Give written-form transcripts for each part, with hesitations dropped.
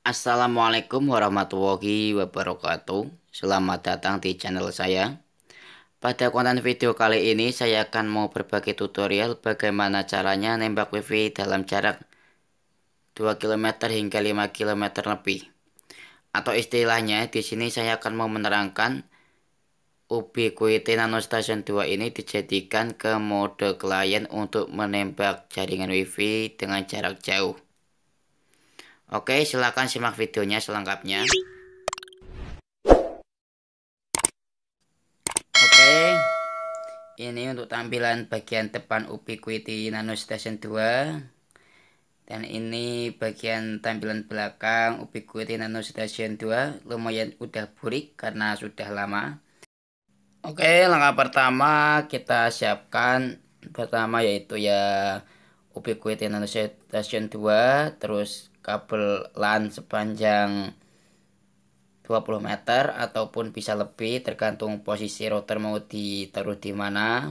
Assalamualaikum warahmatullahi wabarakatuh. Selamat datang di channel saya. Pada konten video kali ini saya akan mau berbagi tutorial bagaimana caranya nembak wifi dalam jarak 2 km hingga 5 km lebih. Atau istilahnya di sini saya akan mau menerangkan Ubiquiti Nano Station 2 ini dijadikan ke mode klien untuk menembak jaringan wifi dengan jarak jauh. Oke, silakan simak videonya selengkapnya. Oke, ini untuk tampilan bagian depan Ubiquiti Nano Station 2. Dan ini bagian tampilan belakang Ubiquiti Nano Station 2. Lumayan udah burik karena sudah lama. Oke, langkah pertama kita siapkan pertama yaitu ya Ubiquiti Nano Station 2, terus kabel LAN sepanjang 20 meter ataupun bisa lebih tergantung posisi router mau ditaruh di mana.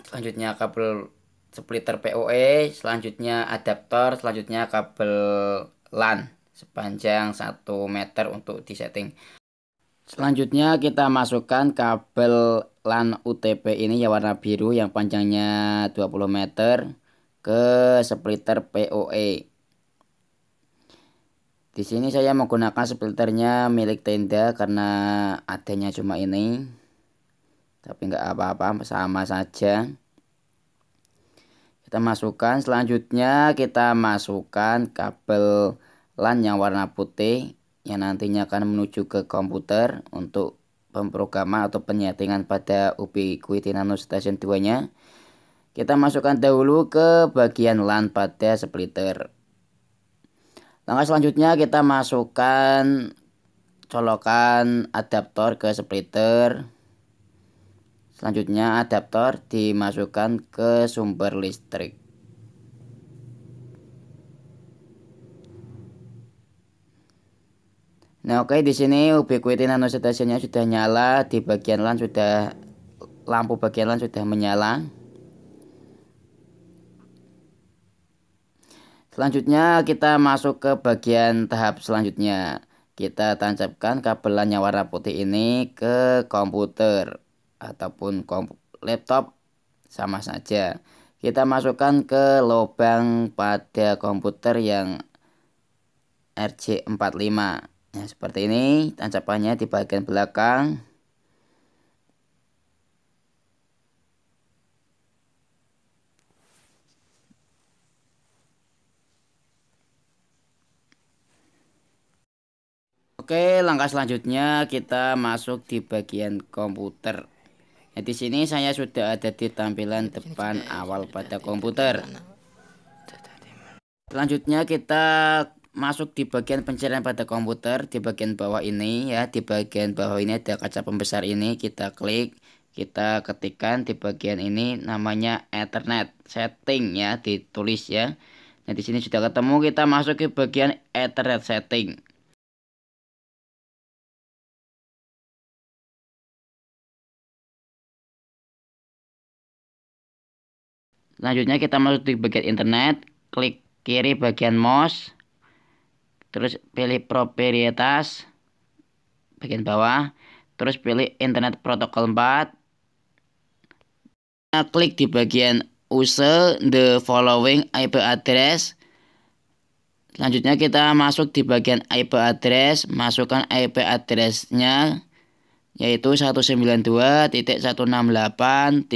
Selanjutnya kabel splitter PoE, selanjutnya adaptor, selanjutnya kabel LAN sepanjang 1 meter untuk disetting. Selanjutnya kita masukkan kabel LAN UTP ini ya warna biru yang panjangnya 20 meter ke splitter PoE. Di sini saya menggunakan splitternya milik Tenda karena adanya cuma ini. Tapi nggak apa-apa, sama saja. Kita masukkan, selanjutnya kita masukkan kabel LAN yang warna putih yang nantinya akan menuju ke komputer untuk pemrograman atau penyetingan pada Ubiquiti Nano Station 2 nya. Kita masukkan dahulu ke bagian LAN pada splitter. Langkah selanjutnya kita masukkan colokan adaptor ke splitter. Selanjutnya adaptor dimasukkan ke sumber listrik. Nah, oke, di sini Ubiquiti Nano Station-nya sudah nyala, di bagian LAN sudah lampu bagian LAN sudah menyala. Selanjutnya kita masuk ke bagian tahap selanjutnya. Kita tancapkan kabel LAN yang warna putih ini ke komputer ataupun laptop sama saja. Kita masukkan ke lubang pada komputer yang RJ45. Nah, seperti ini tancapannya di bagian belakang. Oke, langkah selanjutnya kita masuk di bagian komputer. Nah, di sini saya sudah ada di tampilan depan awal pada komputer. Selanjutnya kita masuk di bagian pencarian pada komputer di bagian bawah ini ya. Di bagian bawah ini ada kaca pembesar ini, kita klik, kita ketikkan di bagian ini namanya Ethernet setting ya, ditulis ya. Nah, di sini sudah ketemu, kita masuk ke bagian Ethernet setting. Selanjutnya kita masuk di bagian internet, klik kiri bagian mouse, terus pilih proprietas bagian bawah, terus pilih internet protokol 4. Kita klik di bagian use the following IP address. Selanjutnya kita masuk di bagian IP address, masukkan IP addressnya yaitu 192.168.1.25.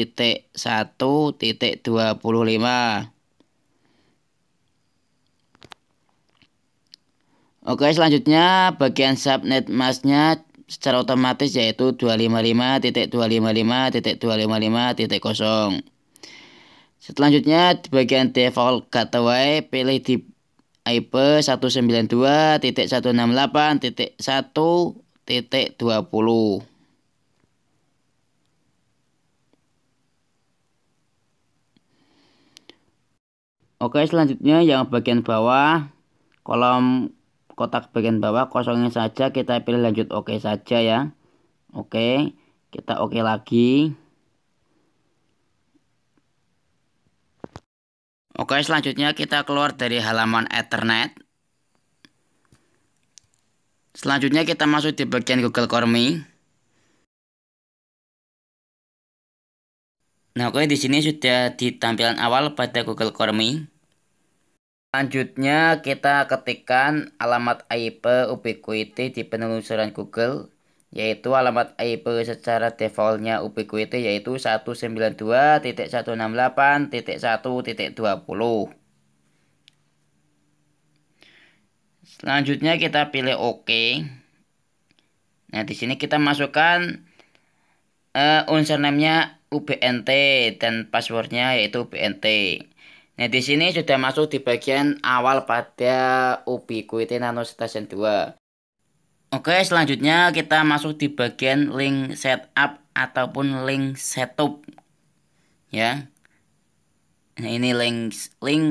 Oke, selanjutnya bagian subnet masknya secara otomatis yaitu 255.255.255.0. Selanjutnya di bagian default gateway pilih di IP 192.168.1.20. Oke, selanjutnya yang bagian bawah kolom kotak bagian bawah kosongin saja, kita pilih lanjut oke saja ya. Oke, kita oke lagi. Oke, selanjutnya kita keluar dari halaman Ethernet. Selanjutnya kita masuk di bagian Google Core Me. Nah, oke, di sini sudah di tampilan awal pada Google Core Me. Selanjutnya kita ketikkan alamat IP Ubiquiti di penelusuran Google, yaitu alamat IP secara defaultnya Ubiquiti yaitu 192.168.1.20. Selanjutnya kita pilih OK. Nah, di sini kita masukkan username-nya UBNT dan passwordnya yaitu UBNT. Nah, di sini sudah masuk di bagian awal pada Ubiquiti Nano Station 2. Oke, selanjutnya kita masuk di bagian link setup ataupun link setup. Ya. Nah, ini link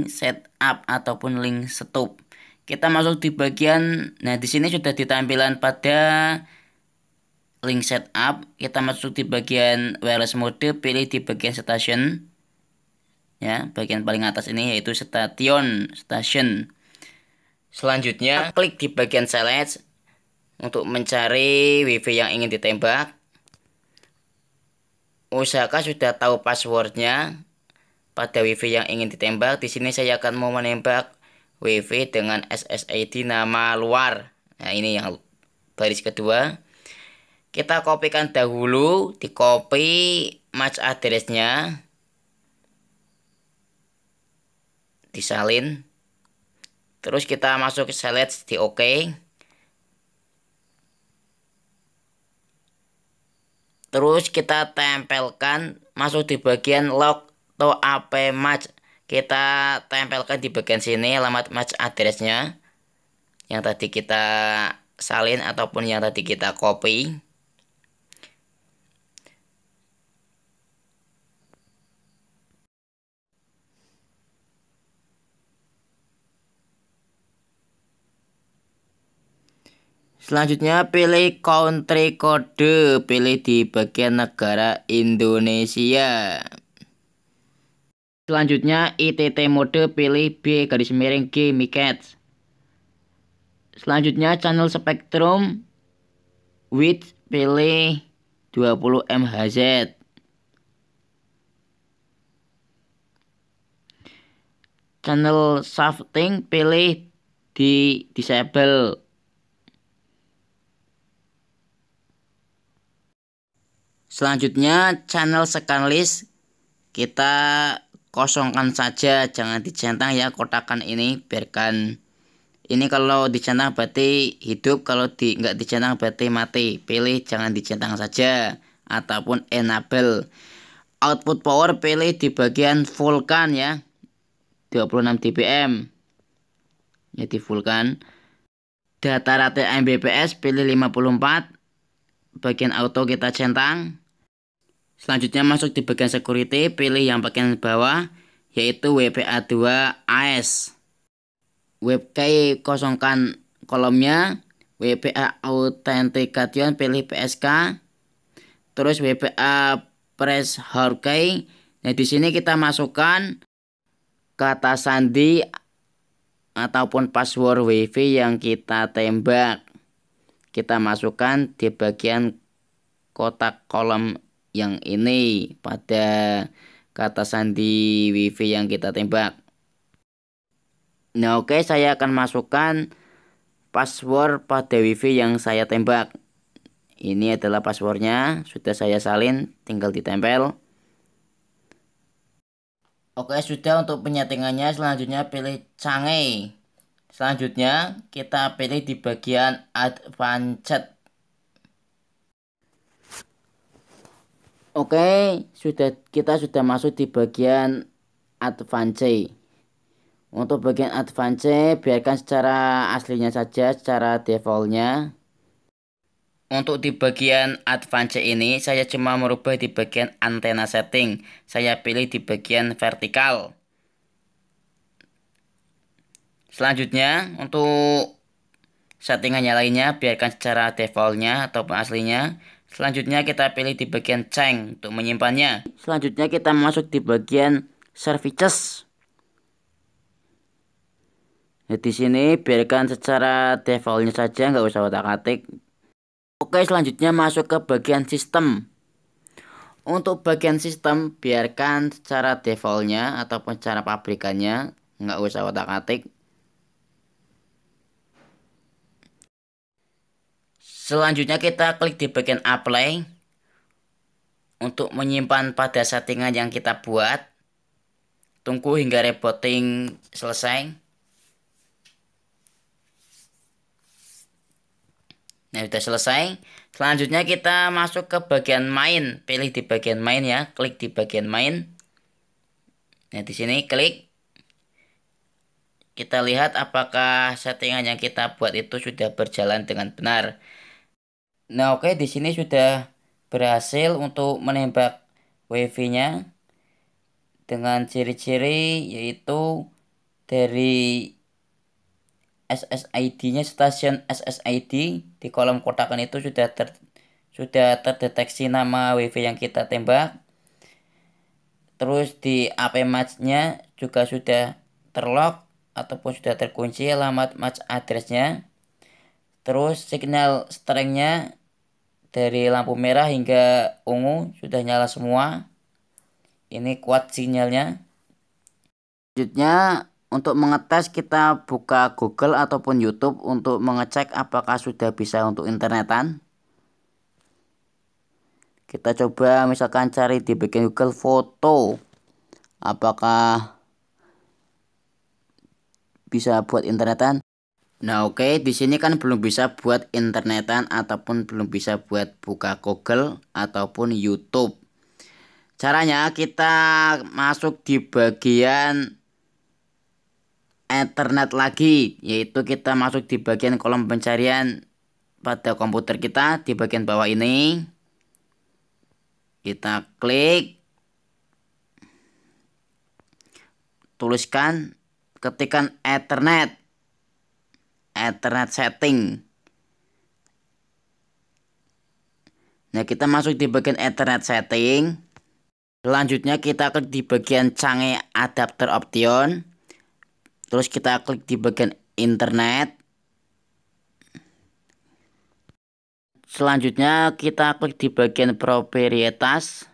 setup ataupun link setup. Kita masuk di bagian, nah di sini sudah ditampilan pada link setup. Kita masuk di bagian wireless mode, pilih di bagian station. Ya, bagian paling atas ini yaitu station. Selanjutnya klik di bagian select untuk mencari wifi yang ingin ditembak. Usahakan sudah tahu passwordnya pada wifi yang ingin ditembak. Di sini saya akan mau menembak wifi dengan SSID nama luar. Nah, ini yang baris kedua. Kita kopikan dahulu, di copy match address-nya. Disalin, terus kita masuk ke select di OK. Terus kita tempelkan masuk di bagian log to AP match. Kita tempelkan di bagian sini alamat match address-nya yang tadi kita salin ataupun yang tadi kita copy. Selanjutnya pilih country code, pilih di bagian negara Indonesia. Selanjutnya ITT mode, pilih B_G MICAT. Selanjutnya channel spektrum width, pilih 20 MHz. Channel shafting, pilih di disable. Selanjutnya channel scan list kita kosongkan saja, jangan dicentang ya kotakan ini, biarkan ini kalau dicentang berarti hidup, kalau nggak dicentang berarti mati. Pilih jangan dicentang saja ataupun enable. Output power pilih di bagian fullkan ya, 26 dBm ya, di fullkan. Data rate Mbps pilih 54, bagian auto kita centang. Selanjutnya masuk di bagian security, pilih yang bagian bawah yaitu WPA2 AS. WebKey kosongkan kolomnya, WPA Authentication pilih PSK. Terus WPA Press Key. Nah, di sini kita masukkan kata sandi ataupun password WiFi yang kita tembak. Kita masukkan di bagian kotak kolom yang ini pada kata sandi WiFi yang kita tembak. Nah, oke, saya akan masukkan password pada WiFi yang saya tembak. Ini adalah passwordnya, sudah saya salin, tinggal ditempel. Oke, sudah untuk penyetingannya. Selanjutnya pilih canggih. Selanjutnya kita pilih di bagian advanced. Oke, kita sudah masuk di bagian advance. Untuk bagian advance biarkan secara aslinya saja, secara defaultnya. Untuk di bagian advance ini saya cuma merubah di bagian antena setting. Saya pilih di bagian vertikal. Selanjutnya untuk settingannya lainnya biarkan secara defaultnya ataupun aslinya. Selanjutnya kita pilih di bagian change untuk menyimpannya. Selanjutnya kita masuk di bagian services. Nah, di sini biarkan secara defaultnya saja, nggak usah otak-atik. Oke, selanjutnya masuk ke bagian sistem. Untuk bagian sistem biarkan secara defaultnya ataupun secara pabrikannya, nggak usah otak-atik. Selanjutnya kita klik di bagian apply untuk menyimpan pada settingan yang kita buat. Tunggu hingga rebooting selesai. Nah, sudah selesai. Selanjutnya kita masuk ke bagian main. Pilih di bagian main ya, klik di bagian main. Nah, di sini klik. Kita lihat apakah settingan yang kita buat itu sudah berjalan dengan benar. Nah, oke, di sini sudah berhasil untuk menembak WiFi-nya dengan ciri-ciri yaitu dari SSID-nya, stasiun SSID di kolom kotakan itu sudah terdeteksi nama WiFi yang kita tembak. Terus di AP match-nya juga sudah terlock ataupun sudah terkunci alamat match address-nya. Terus signal strength-nya dari lampu merah hingga ungu sudah nyala semua. Ini kuat sinyalnya. Selanjutnya untuk mengetes kita buka Google ataupun YouTube untuk mengecek apakah sudah bisa untuk internetan. Kita coba misalkan cari di bagian Google foto. Apakah bisa buat internetan? Nah, oke, di sini kan belum bisa buat internetan ataupun belum bisa buat buka Google ataupun YouTube. Caranya kita masuk di bagian Ethernet lagi, yaitu kita masuk di bagian kolom pencarian pada komputer kita di bagian bawah ini. Kita klik, tuliskan, ketikkan Ethernet setting. Nah, kita masuk di bagian Ethernet setting. Selanjutnya kita klik di bagian canggih adapter option. Terus kita klik di bagian internet. Selanjutnya kita klik di bagian proprietas.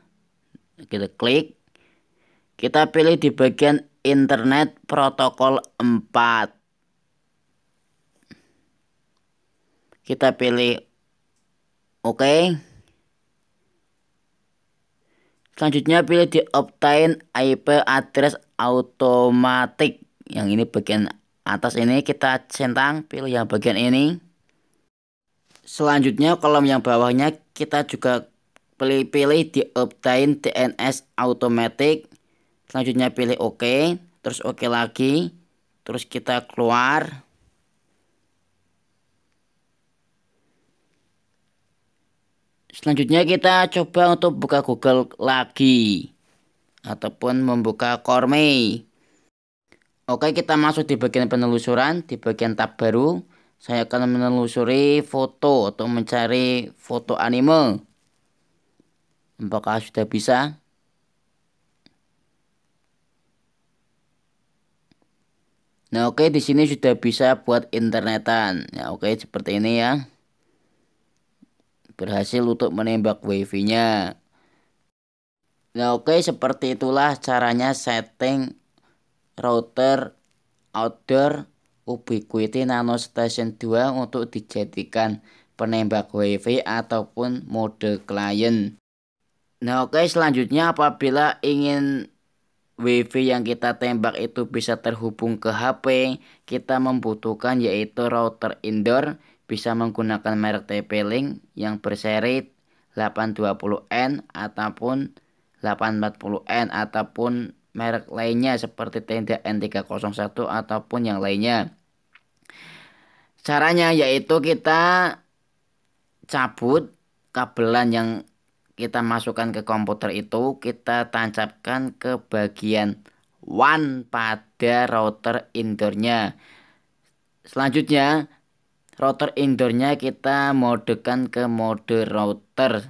Kita klik. Kita pilih di bagian internet protokol 4. Kita pilih OK. Selanjutnya pilih di obtain IP address automatic. Yang ini bagian atas ini kita centang, pilih yang bagian ini. Selanjutnya kolom yang bawahnya kita juga pilih di obtain DNS automatic. Selanjutnya pilih OK, terus OK lagi, terus kita keluar. Selanjutnya kita coba untuk buka Google lagi ataupun membuka Chrome. Oke, kita masuk di bagian penelusuran, di bagian tab baru. Saya akan menelusuri foto atau mencari foto anime. Apakah sudah bisa? Nah, oke, di sini sudah bisa buat internetan. Ya, oke, seperti ini ya. Berhasil untuk menembak WiFi-nya. Nah, oke, seperti itulah caranya setting router outdoor Ubiquiti Nano Station 2 untuk dijadikan penembak WiFi ataupun mode klien. Nah, oke, selanjutnya apabila ingin WiFi yang kita tembak itu bisa terhubung ke HP, kita membutuhkan yaitu router indoor, bisa menggunakan merek TP-Link yang berseri 820N ataupun 840N ataupun merek lainnya seperti Tenda N301 ataupun yang lainnya. Caranya yaitu kita cabut kabelan yang kita masukkan ke komputer itu, kita tancapkan ke bagian WAN pada router indoornya. Selanjutnya router indoornya kita modekan ke mode router.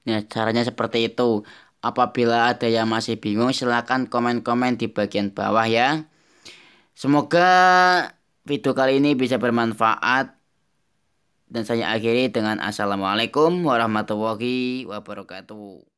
Nah, caranya seperti itu. Apabila ada yang masih bingung, silahkan komen-komen di bagian bawah ya. Semoga video kali ini bisa bermanfaat dan saya akhiri dengan assalamualaikum warahmatullahi wabarakatuh.